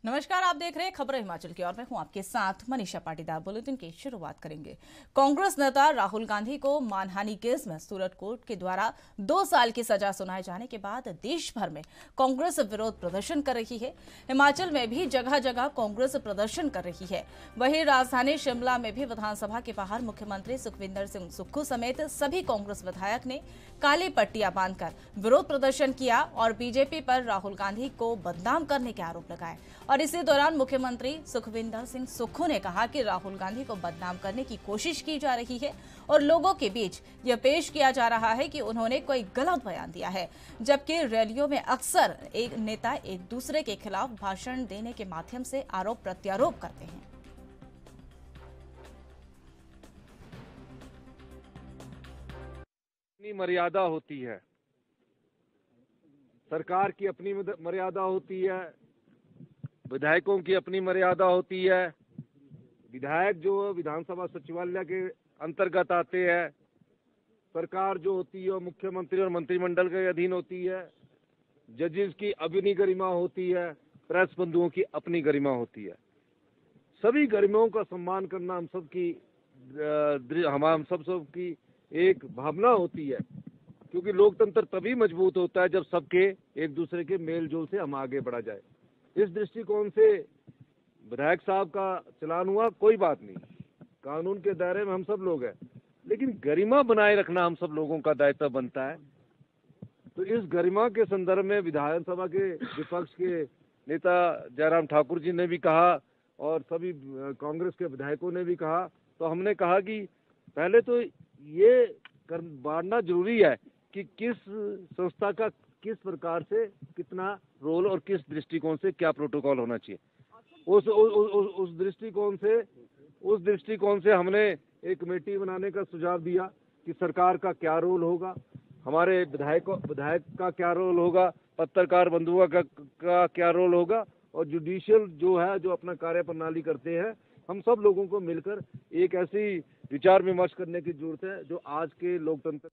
नमस्कार, आप देख रहे हैं खबरें हिमाचल की और मैं हूं आपके साथ मनीषा पाटीदार। बुलेटिन की शुरुआत करेंगे। कांग्रेस नेता राहुल गांधी को मानहानि केस में सूरत कोर्ट के द्वारा 2 साल की सजा सुनाए जाने के बाद देश भर में कांग्रेस विरोध प्रदर्शन कर रही है। हिमाचल में भी जगह जगह कांग्रेस प्रदर्शन कर रही है। वहीं राजधानी शिमला में भी विधानसभा के बाहर मुख्यमंत्री सुखविंदर सिंह सुक्खू समेत सभी कांग्रेस विधायक ने काली पट्टियां बांधकर विरोध प्रदर्शन किया और बीजेपी पर राहुल गांधी को बदनाम करने के आरोप लगाए। और इसी दौरान मुख्यमंत्री सुखविंदर सिंह सुक्खू ने कहा कि राहुल गांधी को बदनाम करने की कोशिश की जा रही है और लोगों के बीच यह पेश किया जा रहा है कि उन्होंने कोई गलत बयान दिया है, जबकि रैलियों में अक्सर एक नेता एक दूसरे के खिलाफ भाषण देने के माध्यम से आरोप प्रत्यारोप करते हैं। अपनी मर्यादा होती है, सरकार की अपनी मर्यादा होती है, विधायकों की अपनी मर्यादा होती है। विधायक जो विधानसभा सचिवालय के अंतर्गत आते हैं, सरकार जो होती है वो मुख्यमंत्री और मंत्रिमंडल के अधीन होती है। जजेस की अपनी गरिमा होती है, प्रेस बंधुओं की अपनी गरिमा होती है। सभी गरिमाओं का सम्मान करना हम सबकी एक भावना होती है, क्योंकि लोकतंत्र तभी मजबूत होता है जब सबके एक दूसरे के मेल जोल से हम आगे बढ़ा जाए। इस दृष्टिकोण से विधायक साहब का चलान हुआ, कोई बात नहीं, कानून के दायरे में हम सब लोग हैं, लेकिन गरिमा बनाए रखना हम सब लोगों का दायित्व बनता है। तो इस गरिमा के संदर्भ में विधानसभा के विपक्ष के नेता जयराम ठाकुर जी ने भी कहा और सभी कांग्रेस के विधायकों ने भी कहा, तो हमने कहा कि पहले तो ये बांटना जरूरी है कि किस संस्था का किस प्रकार से कितना रोल और किस दृष्टिकोण से क्या प्रोटोकॉल होना चाहिए। उस दृष्टिकोण से हमने एक कमेटी बनाने का सुझाव दिया कि सरकार का क्या रोल होगा, हमारे विधायक का क्या रोल होगा, पत्रकार बंधुओं का क्या रोल होगा, और जुडिशियल जो है जो अपना कार्य प्रणाली करते हैं, हम सब लोगों को मिलकर एक ऐसी विचार विमर्श करने की जरूरत है जो आज के लोकतंत्र।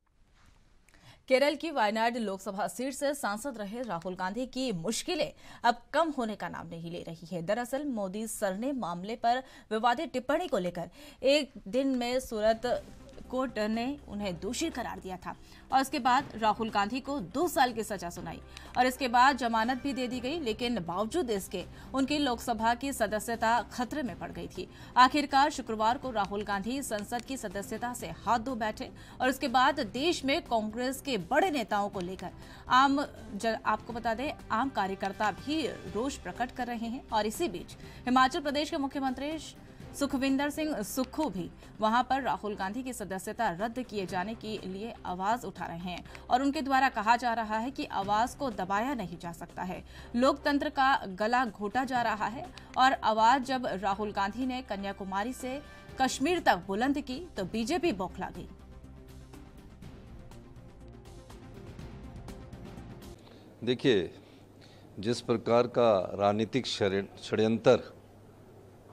केरल की वायनाड लोकसभा सीट से सांसद रहे राहुल गांधी की मुश्किलें अब कम होने का नाम नहीं ले रही है। दरअसल मोदी सर ने मामले पर विवादित टिप्पणी को लेकर एक दिन में सूरत कोर्ट ने उन्हें दोषी करार दिया था और इसके बाद राहुल गांधी को 2 साल की सजा सुनाई और इसके बाद जमानत भी दे दी गई, लेकिन बावजूद इसके उनकी लोकसभा की सदस्यता खतरे में पड़ गई थी। आखिरकार शुक्रवार को राहुल गांधी संसद की सदस्यता से हाथ धो बैठे और इसके बाद देश में कांग्रेस के बड़े नेताओं को लेकर आपको बता दें आम कार्यकर्ता भी रोष प्रकट कर रहे हैं। और इसी बीच हिमाचल प्रदेश के मुख्यमंत्री सुखविंदर सिंह सुक्खू भी वहां पर राहुल गांधी की सदस्यता रद्द किए जाने के लिए आवाज उठा रहे हैं और उनके द्वारा कहा जा रहा है कि आवाज को दबाया नहीं जा सकता है, लोकतंत्र का गला घोटा जा रहा है। और आवाज जब राहुल गांधी ने कन्याकुमारी से कश्मीर तक बुलंद की तो बीजेपी बौखला गई। देखिए, जिस प्रकार का राजनीतिक षड्यंत्र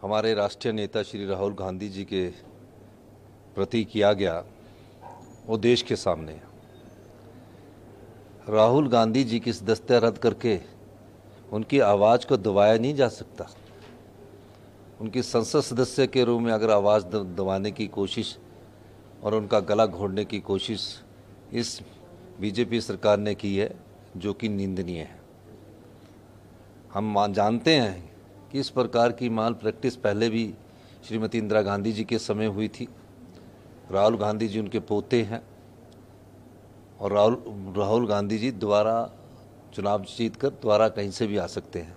हमारे राष्ट्रीय नेता श्री राहुल गांधी जी के प्रति किया गया, वो देश के सामने है। राहुल गांधी जी की सदस्यता रद्द करके उनकी आवाज़ को दबाया नहीं जा सकता। उनकी संसद सदस्य के रूप में अगर आवाज़ दबाने की कोशिश और उनका गला घोटने की कोशिश इस बीजेपी सरकार ने की है, जो कि निंदनीय है। हम जानते हैं कि इस प्रकार की माल प्रैक्टिस पहले भी श्रीमती इंदिरा गांधी जी के समय हुई थी। राहुल गांधी जी उनके पोते हैं और राहुल गांधी जी दोबारा चुनाव जीतकर दोबारा कहीं से भी आ सकते हैं,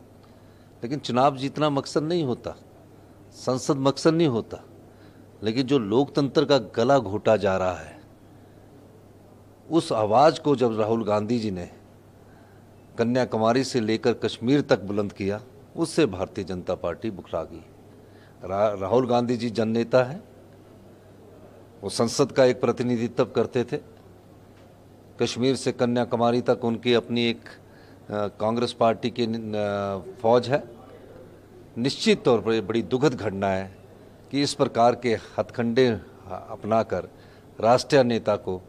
लेकिन चुनाव जीतना मकसद नहीं होता, संसद मकसद नहीं होता। लेकिन जो लोकतंत्र का गला घोटा जा रहा है, उस आवाज़ को जब राहुल गांधी जी ने कन्याकुमारी से लेकर कश्मीर तक बुलंद किया, उससे भारतीय जनता पार्टी बुखला गई। राहुल गांधी जी जननेता हैं, वो संसद का एक प्रतिनिधित्व करते थे। कश्मीर से कन्याकुमारी तक उनकी अपनी एक कांग्रेस पार्टी की फौज है। निश्चित तौर पर बड़ी दुखद घटना है कि इस प्रकार के हथकंडे अपनाकर राष्ट्रीय नेता को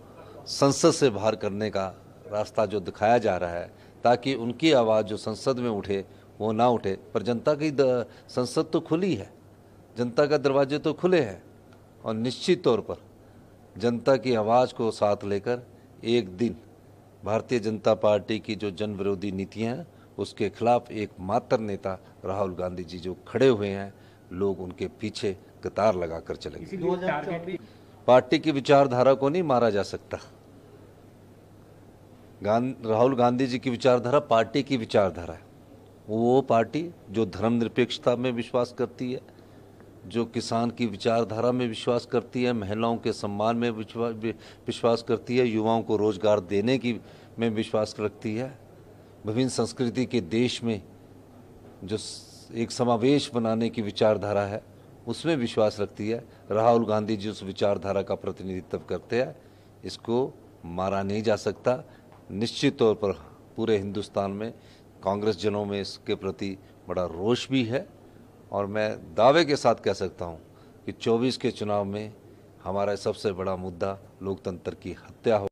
संसद से बाहर करने का रास्ता जो दिखाया जा रहा है, ताकि उनकी आवाज़ जो संसद में उठे वो ना उठे, पर जनता की संसद तो खुली है, जनता का दरवाजे तो खुले हैं, और निश्चित तौर पर जनता की आवाज़ को साथ लेकर एक दिन भारतीय जनता पार्टी की जो जन विरोधी नीतियाँ हैं उसके खिलाफ एकमात्र नेता राहुल गांधी जी जो खड़े हुए हैं, लोग उनके पीछे कतार लगाकर चलेंगे। पार्टी की विचारधारा को नहीं मारा जा सकता। राहुल गांधी जी की विचारधारा पार्टी की विचारधारा है। वो पार्टी जो धर्मनिरपेक्षता में विश्वास करती है, जो किसान की विचारधारा में विश्वास करती है, महिलाओं के सम्मान में विश्वास करती है, युवाओं को रोजगार देने की में विश्वास रखती है, विभिन्न संस्कृति के देश में जो एक समावेश बनाने की विचारधारा है उसमें विश्वास रखती है। राहुल गांधी जी उस विचारधारा का प्रतिनिधित्व करते हैं, इसको मारा नहीं जा सकता। निश्चित तौर पर पूरे हिंदुस्तान में कांग्रेस जनों में इसके प्रति बड़ा रोष भी है, और मैं दावे के साथ कह सकता हूं कि 24 के चुनाव में हमारा सबसे बड़ा मुद्दा लोकतंत्र की हत्या हो।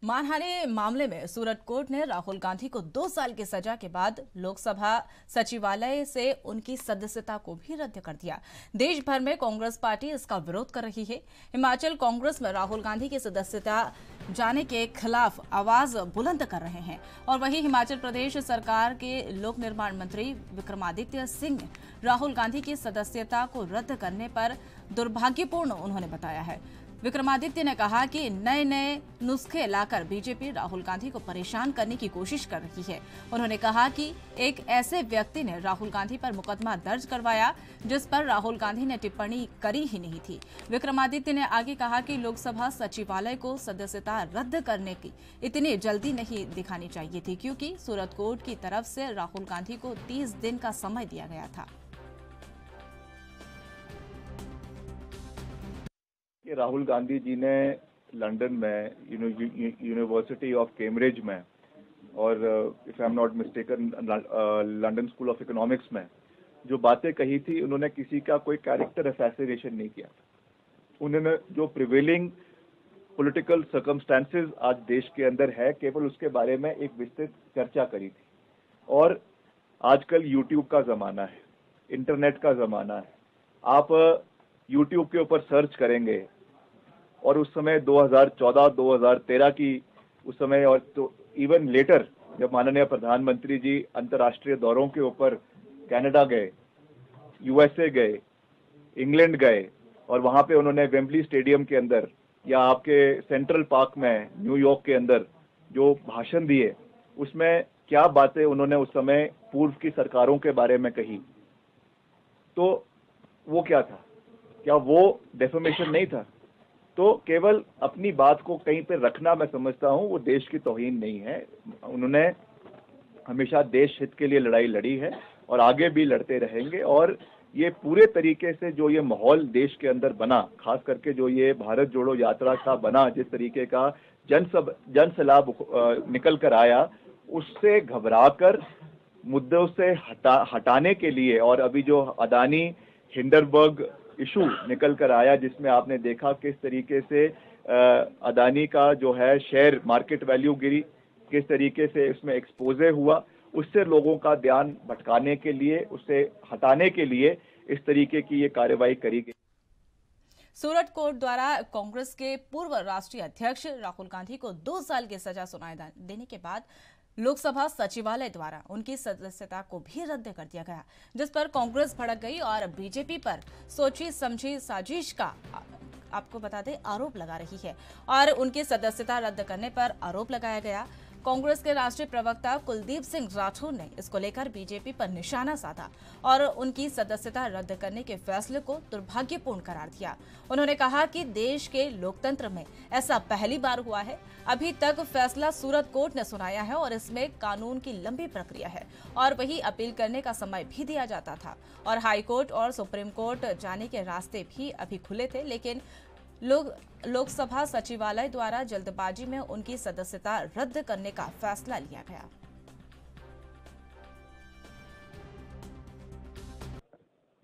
मानहानि मामले में सूरत कोर्ट ने राहुल गांधी को 2 साल की सजा के बाद लोकसभा सचिवालय से उनकी सदस्यता को भी रद्द कर दिया। देश भर में कांग्रेस पार्टी इसका विरोध कर रही है। हिमाचल कांग्रेस में राहुल गांधी की सदस्यता जाने के खिलाफ आवाज बुलंद कर रहे हैं, और वहीं हिमाचल प्रदेश सरकार के लोक निर्माण मंत्री विक्रमादित्य सिंह ने राहुल गांधी की सदस्यता को रद्द करने पर दुर्भाग्यपूर्ण उन्होंने बताया है। विक्रमादित्य ने कहा कि नए नए नुस्खे लाकर बीजेपी राहुल गांधी को परेशान करने की कोशिश कर रही है। उन्होंने कहा कि एक ऐसे व्यक्ति ने राहुल गांधी पर मुकदमा दर्ज करवाया जिस पर राहुल गांधी ने टिप्पणी करी ही नहीं थी। विक्रमादित्य ने आगे कहा कि लोकसभा सचिवालय को सदस्यता रद्द करने की इतनी जल्दी नहीं दिखानी चाहिए थी, क्योंकि सूरत कोर्ट की तरफ से राहुल गांधी को 30 दिन का समय दिया गया था। राहुल गांधी जी ने लंदन में यूनिवर्सिटी ऑफ कैम्ब्रिज में और if I am not mistaken London school of economics में जो बातें कही थी, उन्होंने किसी का कोई कैरेक्टर असैसिनेशन नहीं किया। उन्होंने जो प्रिवेलिंग पॉलिटिकल सर्कमस्टेंसेस आज देश के अंदर है, केवल उसके बारे में एक विस्तृत चर्चा करी थी। और आजकल यूट्यूब का जमाना है, इंटरनेट का जमाना है। आप यूट्यूब के ऊपर सर्च करेंगे और उस समय 2014-2013 की उस समय, और तो इवन लेटर जब माननीय प्रधानमंत्री जी अंतर्राष्ट्रीय दौरों के ऊपर कनाडा गए, यूएसए गए, इंग्लैंड गए, और वहां पे उन्होंने वेम्बली स्टेडियम के अंदर या आपके सेंट्रल पार्क में न्यूयॉर्क के अंदर जो भाषण दिए, उसमें क्या बातें उन्होंने उस समय पूर्व की सरकारों के बारे में कही, तो वो क्या था? क्या वो डेफेमेशन नहीं था? तो केवल अपनी बात को कहीं पे रखना, मैं समझता हूं वो देश की तौहीन नहीं है। उन्होंने हमेशा देश हित के लिए लड़ाई लड़ी है और आगे भी लड़ते रहेंगे। और ये पूरे तरीके से जो ये माहौल देश के अंदर बना, खास करके जो ये भारत जोड़ो यात्रा का बना, जिस तरीके का जन सलाह निकल कर आया, उससे घबराकर मुद्दों से हटाने के लिए, और अभी जो अदानी हिंडनबर्ग इशू निकल कर आया, जिसमें आपने देखा किस तरीके से अदानी का जो है शेयर मार्केट वैल्यू गिरी, किस तरीके से इसमें एक्सपोजे हुआ, उससे लोगों का ध्यान भटकाने के लिए, उससे हटाने के लिए इस तरीके की ये कार्रवाई करी गई। सूरत कोर्ट द्वारा कांग्रेस के पूर्व राष्ट्रीय अध्यक्ष राहुल गांधी को 2 साल की सजा सुनाए देने के बाद लोकसभा सचिवालय द्वारा उनकी सदस्यता को भी रद्द कर दिया गया, जिस पर कांग्रेस भड़क गई और बीजेपी पर सोची समझी साजिश का आपको बता दें आरोप लगा रही है, और उनकी सदस्यता रद्द करने पर आरोप लगाया गया। कांग्रेस के राष्ट्रीय प्रवक्ता कुलदीप सिंह राठौर ने इसको लेकर बीजेपी पर निशाना साधा और उनकी सदस्यता रद्द करने के फैसले को दुर्भाग्यपूर्ण करार दिया। उन्होंने कहा कि देश के लोकतंत्र में ऐसा पहली बार हुआ है। अभी तक फैसला सूरत कोर्ट ने सुनाया है और इसमें कानून की लंबी प्रक्रिया है, और वही अपील करने का समय भी दिया जाता था, और हाई कोर्ट और सुप्रीम कोर्ट जाने के रास्ते भी अभी खुले थे, लेकिन लोकसभा सचिवालय द्वारा जल्दबाजी में उनकी सदस्यता रद्द करने का फैसला लिया गया।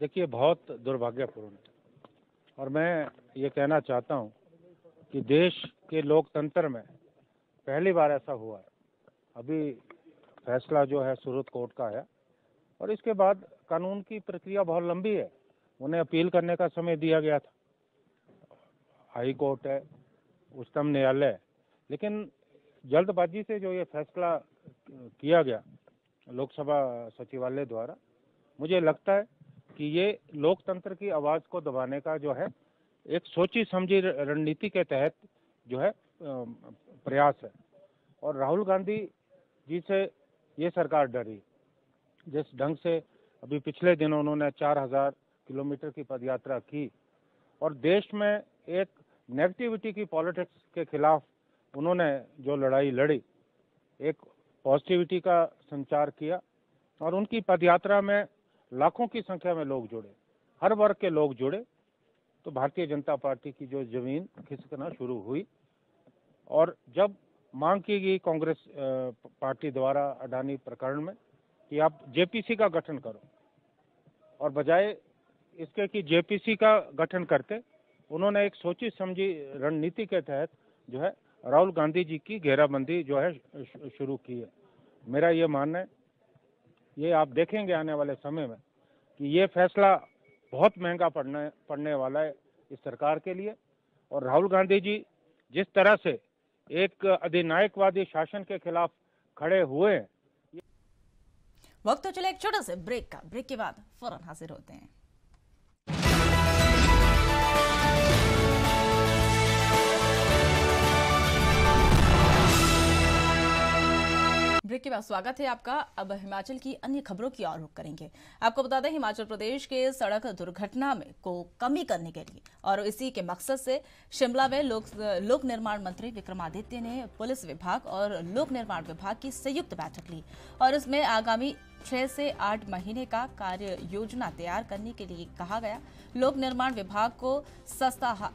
देखिए, बहुत दुर्भाग्यपूर्ण है, और मैं ये कहना चाहता हूं कि देश के लोकतंत्र में पहली बार ऐसा हुआ है। अभी फैसला जो है सूरत कोर्ट का है और इसके बाद कानून की प्रक्रिया बहुत लंबी है। उन्हें अपील करने का समय दिया गया था, हाई कोर्ट है, उच्चतम न्यायालय है, लेकिन जल्दबाजी से जो ये फैसला किया गया लोकसभा सचिवालय द्वारा, मुझे लगता है कि ये लोकतंत्र की आवाज़ को दबाने का जो है एक सोची समझी रणनीति के तहत जो है प्रयास है। और राहुल गांधी जी से ये सरकार डरी, जिस ढंग से अभी पिछले दिनों उन्होंने 4000 किलोमीटर की पदयात्रा की और देश में एक नेगेटिविटी की पॉलिटिक्स के खिलाफ उन्होंने जो लड़ाई लड़ी, एक पॉजिटिविटी का संचार किया और उनकी पदयात्रा में लाखों की संख्या में लोग जुड़े, हर वर्ग के लोग जुड़े, तो भारतीय जनता पार्टी की जो जमीन खिसकना शुरू हुई। और जब मांग की गई कांग्रेस पार्टी द्वारा अडानी प्रकरण में कि आप जेपीसी का गठन करो, और बजाय इसके कि जेपीसी का गठन करते, उन्होंने एक सोची समझी रणनीति के तहत जो है राहुल गांधी जी की घेराबंदी जो है शुरू की है। मेरा ये मानना है, ये आप देखेंगे आने वाले समय में कि ये फैसला बहुत महंगा पड़ने वाला है इस सरकार के लिए। और राहुल गांधी जी जिस तरह से एक अधिनायकवादी शासन के खिलाफ खड़े हुए हैं। वक्त तो चले एक छोटे से ब्रेक का, ब्रेक के बाद फौरन हाजिर होते हैं। ब्रेक के बाद स्वागत है आपका। अब हिमाचल की अन्य खबरों की ओर रुख करेंगे। आपको बता दें, हिमाचल प्रदेश के सड़क दुर्घटना में को कमी करने के लिए और इसी के मकसद से शिमला में लोक निर्माण मंत्री विक्रमादित्य ने पुलिस विभाग और लोक निर्माण विभाग की संयुक्त बैठक ली और इसमें आगामी 6 से 8 महीने का कार्य योजना तैयार करने के लिए कहा गया। लोक निर्माण विभाग को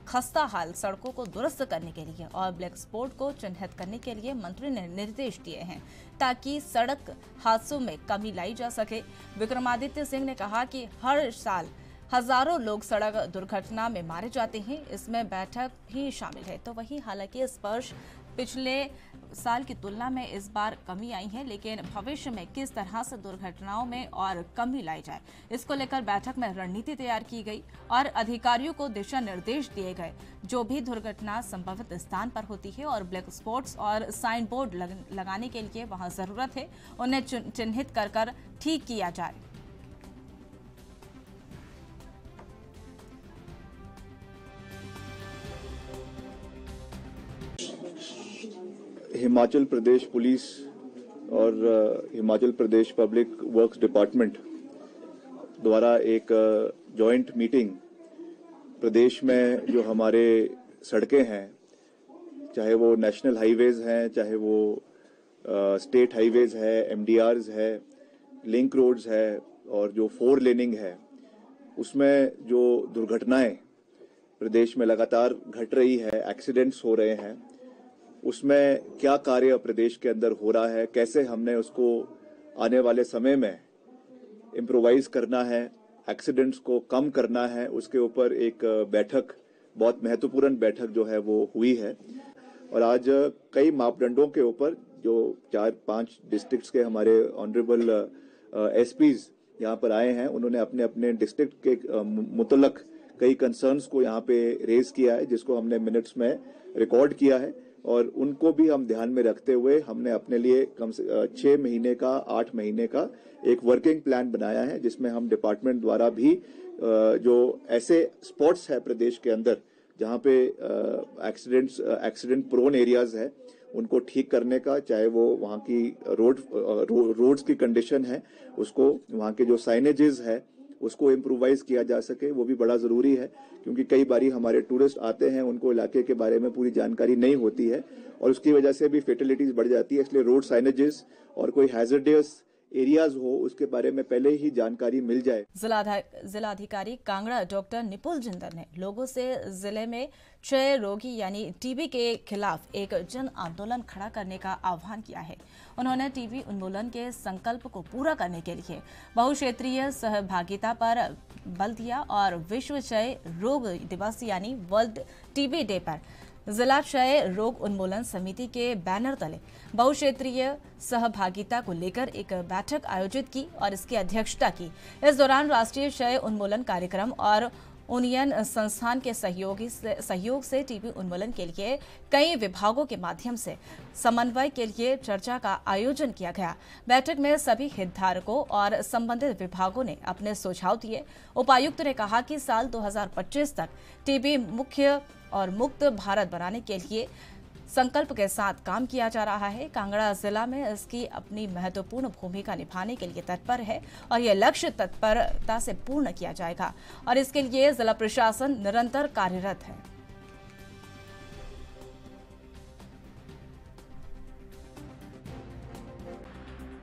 खस्ता हाल सड़कों को दुरुस्त करने के लिए और ब्लैक स्पॉट को चिन्हित करने के लिए मंत्री ने निर्देश दिए हैं ताकि सड़क हादसों में कमी लाई जा सके। विक्रमादित्य सिंह ने कहा कि हर साल हजारों लोग सड़क दुर्घटना में मारे जाते हैं, इसमें बैठक भी शामिल है। तो वहीं हालांकि इस वर्ष पिछले साल की तुलना में इस बार कमी आई है, लेकिन भविष्य में किस तरह से दुर्घटनाओं में और कमी लाई जाए, इसको लेकर बैठक में रणनीति तैयार की गई और अधिकारियों को दिशा निर्देश दिए गए। जो भी दुर्घटना संभवित स्थान पर होती है और ब्लैक स्पॉट्स और साइन बोर्ड लगाने के लिए वहां जरूरत है, उन्हें चिन्हित कर ठीक किया जाए। हिमाचल प्रदेश पुलिस और Himachal Pradesh public works department द्वारा एक जॉइंट मीटिंग प्रदेश में जो हमारे सड़कें हैं, चाहे वो नेशनल हाईवेज हैं, चाहे वो स्टेट हाईवेज है, एमडीआरस है, लिंक रोड्स है और जो 4 लेनिंग है, उसमें जो दुर्घटनाएं प्रदेश में लगातार घट रही है, एक्सीडेंट्स हो रहे हैं, उसमें क्या कार्य प्रदेश के अंदर हो रहा है, कैसे हमने उसको आने वाले समय में इम्प्रोवाइज करना है, एक्सीडेंट्स को कम करना है, उसके ऊपर एक बैठक, बहुत महत्वपूर्ण बैठक जो है वो हुई है। और आज कई मापदंडों के ऊपर जो 4-5 डिस्ट्रिक्ट्स के हमारे ऑनरेबल एसपीज यहाँ पर आए हैं, उन्होंने अपने अपने डिस्ट्रिक्ट के मुतल्लक कई कंसर्न्स को यहाँ पे रेज किया है, जिसको हमने मिनट्स में रिकॉर्ड किया है और उनको भी हम ध्यान में रखते हुए हमने अपने लिए कम से 6 महीने का 8 महीने का एक वर्किंग प्लान बनाया है, जिसमें हम डिपार्टमेंट द्वारा भी जो ऐसे स्पॉट्स है प्रदेश के अंदर जहाँ पे एक्सीडेंट प्रोन एरियाज है, उनको ठीक करने का, चाहे वो वहाँ की रोड्स की कंडीशन है, उसको वहाँ के जो साइनेजेस है उसको इम्प्रोवाइज किया जा सके, वो भी बड़ा जरूरी है। क्योंकि कई बारी हमारे टूरिस्ट आते हैं, उनको इलाके के बारे में पूरी जानकारी नहीं होती है और उसकी वजह से भी फेटेलिटीज बढ़ जाती है। इसलिए रोड साइनेजेस और कोई हैजर्डियस एरियाज हो, उसके बारे में पहले ही जानकारी मिल जाए। जिलाधिकारी कांगड़ा डॉक्टर निपुल जिंदल ने लोगों से जिले में क्षय रोगी यानी टीबी के खिलाफ एक जन आंदोलन खड़ा करने का आह्वान किया है। उन्होंने टीबी उन्मूलन के संकल्प को पूरा करने के लिए बहुक्षेत्रीय सहभागिता पर बल दिया और विश्व क्षय रोग दिवस यानी वर्ल्ड टीबी डे पर जिला क्षय रोग उन्मूलन समिति के बैनर तले बहुक्षेत्रीय सहभागिता को लेकर एक बैठक आयोजित की और इसकी अध्यक्षता की। इस दौरान राष्ट्रीय क्षय उन्मूलन कार्यक्रम और यूनियन संस्थान के सहयोग से टीबी उन्मूलन के लिए कई विभागों के माध्यम से समन्वय के लिए चर्चा का आयोजन किया गया। बैठक में सभी हितधारकों और संबंधित विभागों ने अपने सुझाव दिए। उपायुक्त ने कहा कि साल 2025 तक टीबी मुख्य और मुक्त भारत बनाने के लिए संकल्प के साथ काम किया जा रहा है। कांगड़ा जिला में इसकी अपनी महत्वपूर्ण भूमिका निभाने के लिए तत्पर है और यह लक्ष्य तत्परता से पूर्ण किया जाएगा और इसके लिए जिला प्रशासन निरंतर कार्यरत है।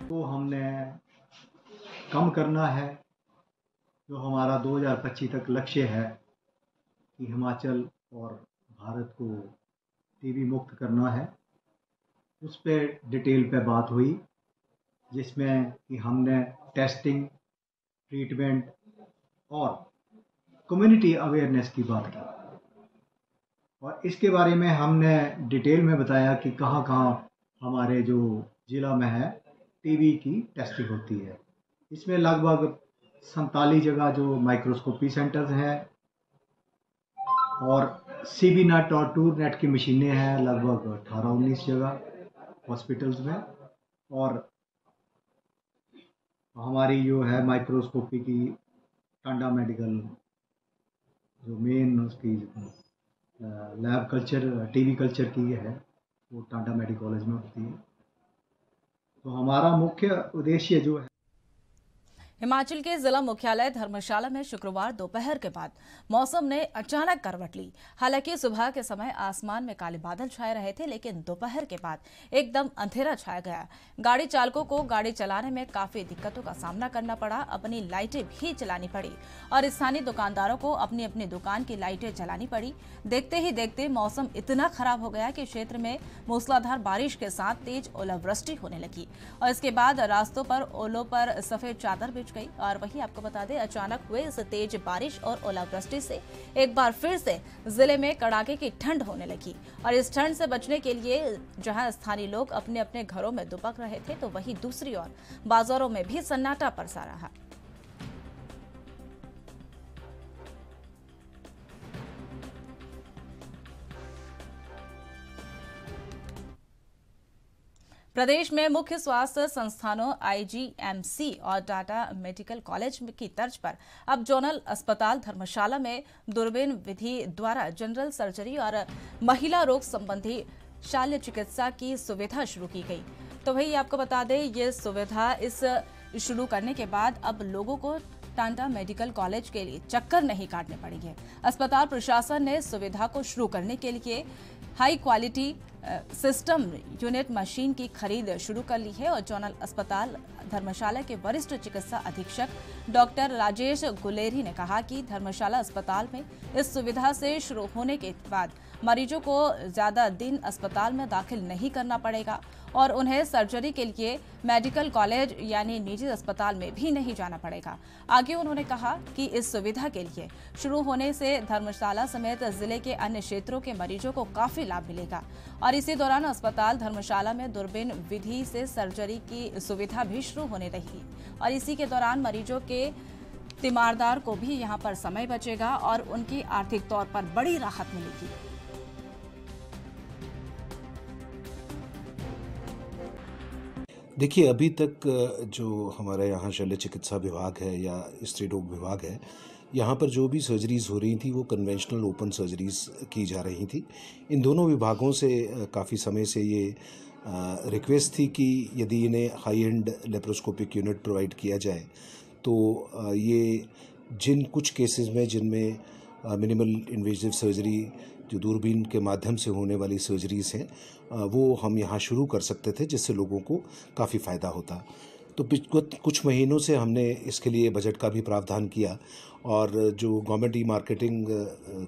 तो हमने कम करना है, जो हमारा 2025 तक लक्ष्य है कि हिमाचल और भारत को टीबी मुक्त करना है। उस पर डिटेल पे बात हुई, जिसमें कि हमने टेस्टिंग, ट्रीटमेंट और कम्युनिटी अवेयरनेस की बात की और इसके बारे में हमने डिटेल में बताया कि कहाँ कहाँ हमारे जो ज़िला में है टीबी की टेस्टिंग होती है। इसमें लगभग 47 जगह जो माइक्रोस्कोपी सेंटर्स हैं और सीबी नेट और टूर नेट की मशीनें हैं लगभग 18-19 जगह हॉस्पिटल्स में। और हमारी जो है माइक्रोस्कोपी की टांडा मेडिकल जो मेन उसकी लैब कल्चर टीबी कल्चर की है वो टांडा मेडिकल कॉलेज में होती है। तो हमारा मुख्य उद्देश्य जो है हिमाचल के जिला मुख्यालय धर्मशाला में शुक्रवार दोपहर के बाद मौसम ने अचानक करवट ली। हालांकि सुबह के समय आसमान में काले बादल छाए रहे थे, लेकिन दोपहर के बाद एकदम अंधेरा छाया गया। गाड़ी चालकों को गाड़ी चलाने में काफी दिक्कतों का सामना करना पड़ा। अपनी लाइटें भी चलानी पड़ी और स्थानीय दुकानदारों को अपनी अपनी दुकान की लाइटें चलानी पड़ी। देखते ही देखते मौसम इतना खराब हो गया कि क्षेत्र में मूसलाधार बारिश के साथ तेज ओलावृष्टि होने लगी और इसके बाद रास्तों पर ओलों पर सफेद चादर बिछ गई। और वहीं आपको बता दें, अचानक हुए इस तेज बारिश और ओलावृष्टि से एक बार फिर से जिले में कड़ाके की ठंड होने लगी और इस ठंड से बचने के लिए जहां स्थानीय लोग अपने अपने घरों में दुबक रहे थे, तो वहीं दूसरी ओर बाजारों में भी सन्नाटा पसरा रहा। प्रदेश में मुख्य स्वास्थ्य संस्थानों आईजीएमसी और टाटा मेडिकल कॉलेज की तर्ज पर अब जोनल अस्पताल धर्मशाला में दूरबीन विधि द्वारा जनरल सर्जरी और महिला रोग संबंधी शल्य चिकित्सा की सुविधा शुरू की गई। तो वही आपको बता दें, ये सुविधा इस शुरू करने के बाद अब लोगों को टाटा मेडिकल कॉलेज के लिए चक्कर नहीं काटने पड़ेंगे। अस्पताल प्रशासन ने सुविधा को शुरू करने के लिए high quality system unit machine की खरीद शुरू कर ली है और जोनल अस्पताल धर्मशाला के वरिष्ठ चिकित्सा अधीक्षक डॉक्टर राजेश गुलेरी ने कहा कि धर्मशाला अस्पताल में इस सुविधा से शुरू होने के बाद मरीजों को ज्यादा दिन अस्पताल में दाखिल नहीं करना पड़ेगा और उन्हें सर्जरी के लिए मेडिकल कॉलेज यानी निजी अस्पताल में भी नहीं जाना पड़ेगा। आगे उन्होंने कहा कि इस सुविधा के लिए शुरू होने से धर्मशाला समेत जिले के अन्य क्षेत्रों के मरीजों को काफी लाभ मिलेगा और इसी दौरान अस्पताल धर्मशाला में दूरबीन विधि से सर्जरी की सुविधा भी शुरू होने रही और इसी के दौरान मरीजों के तीमारदार को भी यहां पर समय बचेगा और उनकी आर्थिक तौर पर बड़ी राहत मिलेगी। देखिए, अभी तक जो हमारे यहाँ शल्य चिकित्सा विभाग है या स्त्री रोग विभाग है, यहाँ पर जो भी सर्जरीज़ हो रही थी वो कन्वेंशनल ओपन सर्जरीज़ की जा रही थी। इन दोनों विभागों से काफ़ी समय से ये रिक्वेस्ट थी कि यदि इन्हें high and laparoscopic unit provide किया जाए तो ये जिन कुछ केसेस में जिनमें मिनिमल इन्वेजिव सर्जरी जो दूरबीन के माध्यम से होने वाली सर्जरीज़ हैं वो हम यहाँ शुरू कर सकते थे, जिससे लोगों को काफ़ी फ़ायदा होता। तो कुछ महीनों से हमने इसके लिए बजट का भी प्रावधान किया और जो गवर्नमेंट ई मार्केटिंग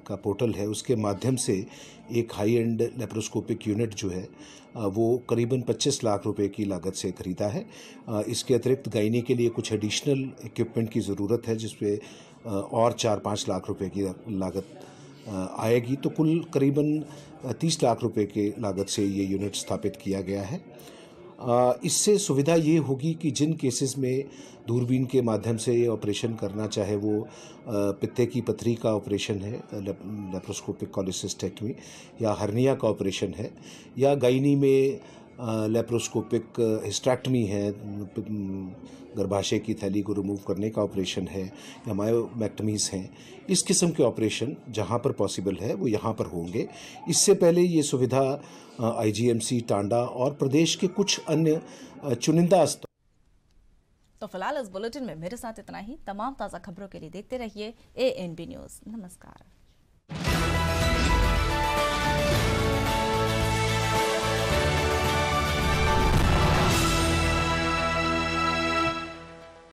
का पोर्टल है उसके माध्यम से एक हाई एंड लेप्रोस्कोपिक यूनिट जो है वो करीबन 25 लाख रुपए की लागत से खरीदा है। इसके अतिरिक्त गायनी के लिए कुछ एडिशनल इक्विपमेंट की ज़रूरत है जिस पे और 4-5 लाख रुपए की लागत आएगी, तो कुल करीबन 30 लाख रुपए के लागत से ये यूनिट स्थापित किया गया है। इससे सुविधा ये होगी कि जिन केसेस में दूरबीन के माध्यम से ये ऑपरेशन करना, चाहे वो पित्ते की पथरी का ऑपरेशन है, लेप्रोस्कोपिक कॉलिसिस्टेक्टमी, या हर्निया का ऑपरेशन है, या गायनी में लेप्रोस्कोपिक हिस्टेक्टमी है, गर्भाशय की थैली को रिमूव करने का ऑपरेशन है, या मायोमेक्टमीज हैं, इस किस्म के ऑपरेशन जहां पर पॉसिबल है वो यहां पर होंगे। इससे पहले ये सुविधा आईजीएमसी, टांडा और प्रदेश के कुछ अन्य चुनिंदा तो फिलहाल इस बुलेटिन में मेरे साथ इतना ही। तमाम ताज़ा खबरों के लिए देखते रहिए ANB न्यूज़। नमस्कार।